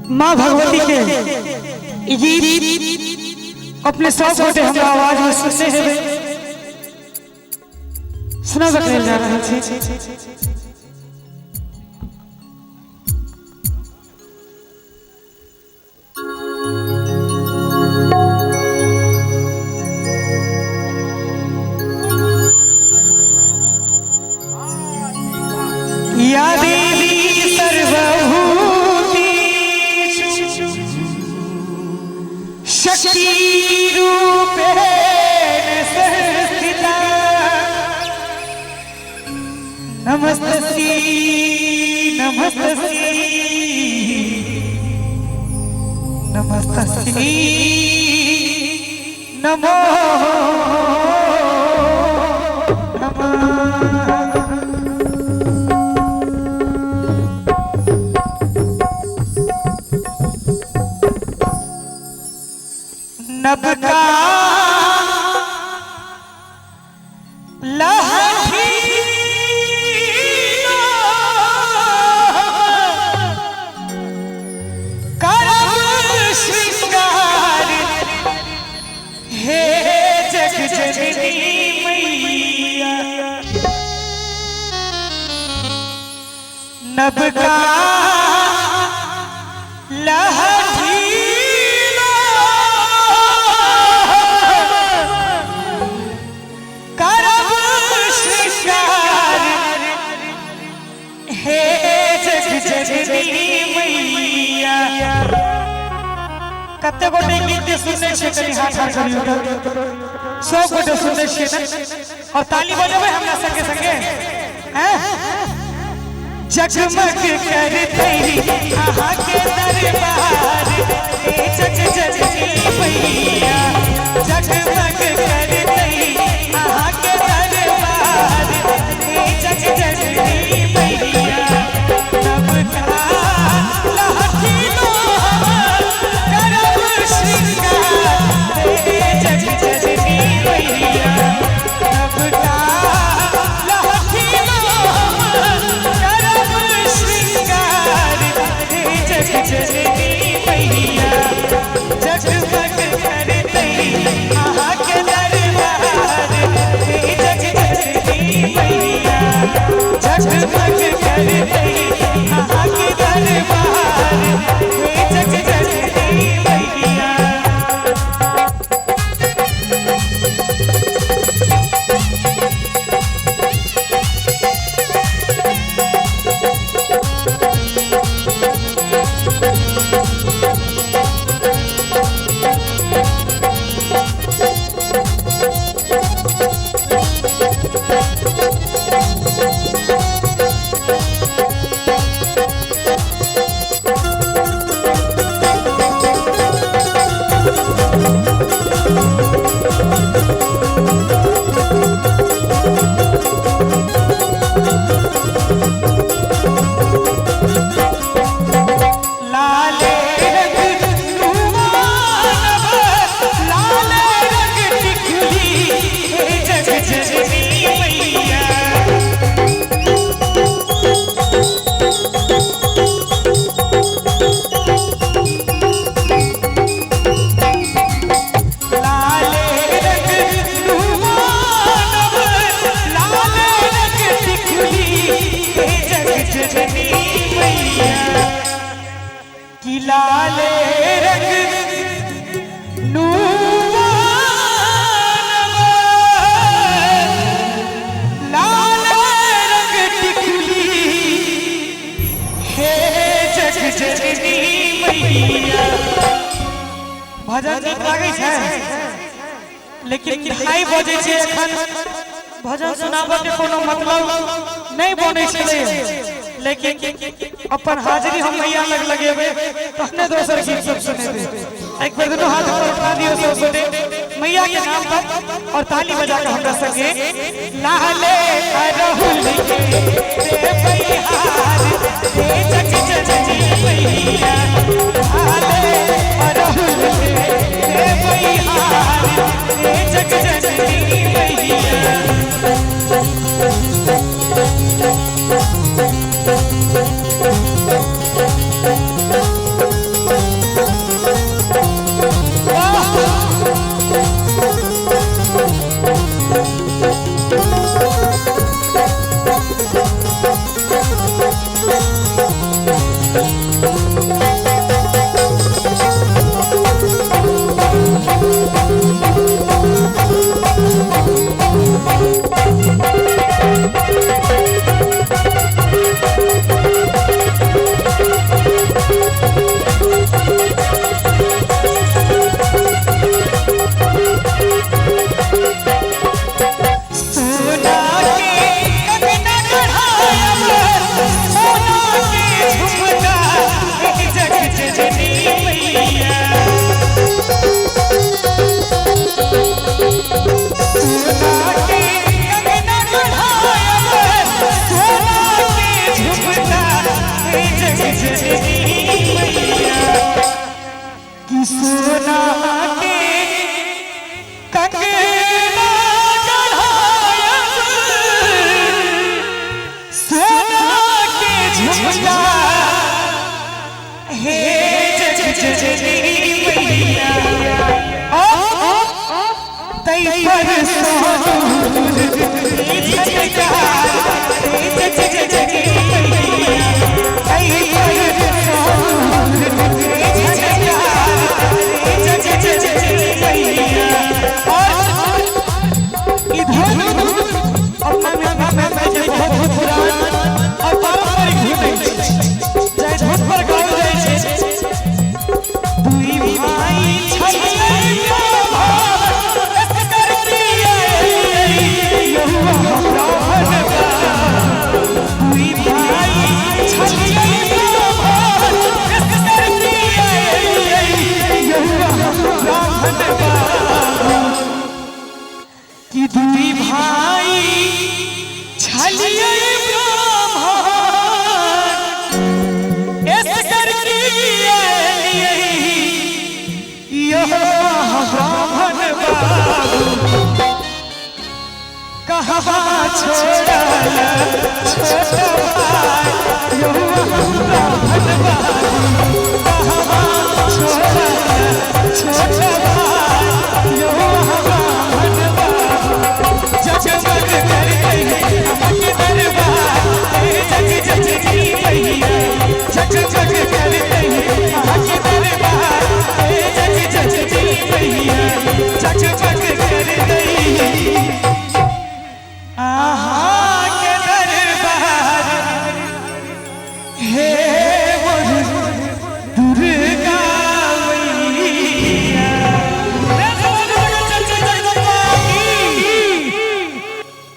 माँ भगवती के गीत अपने सब गोटे हमरा आवाज में सुनने हेबे सुना सकल जा रहल छी। या देवी सर्वभूतेषु शक्तिरूपेण संस्थिता नमस्तस्यै नमस्तस्यै नमस्तस्यै नमो नबका लहठीलो करब श्रृंगार हे जग जननी मैया नबका कते गोटे गीत सुनने छे कनी हाथ हाथ करियो सब गोटे सुनने छे ना और ताली बजावे हमरा संगे संगे हैं जगमग करते आहा के दरबार ए जग जननी मैया जगमग करते आहा के दरबार ए जग जननी मैया नबका लहठीलो करब श्रृंगार हे जग जननी मैया नबका लहठीलो करब श्रृंगार हे जग जननी मैया जगमग करते आहा के दरबार हे जग जननी मैया जगमग करते आहा के दरबार हे जग जननी मैया लाले रंग लाल रंग टिकुली हे जग जननी मैया भजन नीक लागै छै लेकिन हाई बजै छै एखन भजन सुनाबे के कोनो मतलब नहीं बनै छै लेकिन अपन हाजिरी हम मैया लग लगेबे तहने दोसर गीत सब सुनेबे एक बार दोनों हाथ ऊपर उठा दियो सब गोटे मैया के नाम पर और ताली बजा के हमरा संगे लाले अरहुल के बेबैहार हे जग जननी मैया लाले अरहुल के बेबैहार हे जग जननी मैया जननी मैया तई पर सोनूर झटकार जननी मैया तई पर सोनूर झटकार जननी मैया इधर अपना में बहुत पुरान और पारंपरिक होते जय झूठ पर गाओ जाय छे दुई भाई छलिया भात करती यहुआ ब्राह्मण दुई भाई छलिया भात करती यहुआ ब्राह्मण कि दुई भाई छलिया ब्राह्मण बाबू कहाँ छोड़ा छोटा ब्राह्मण बाबू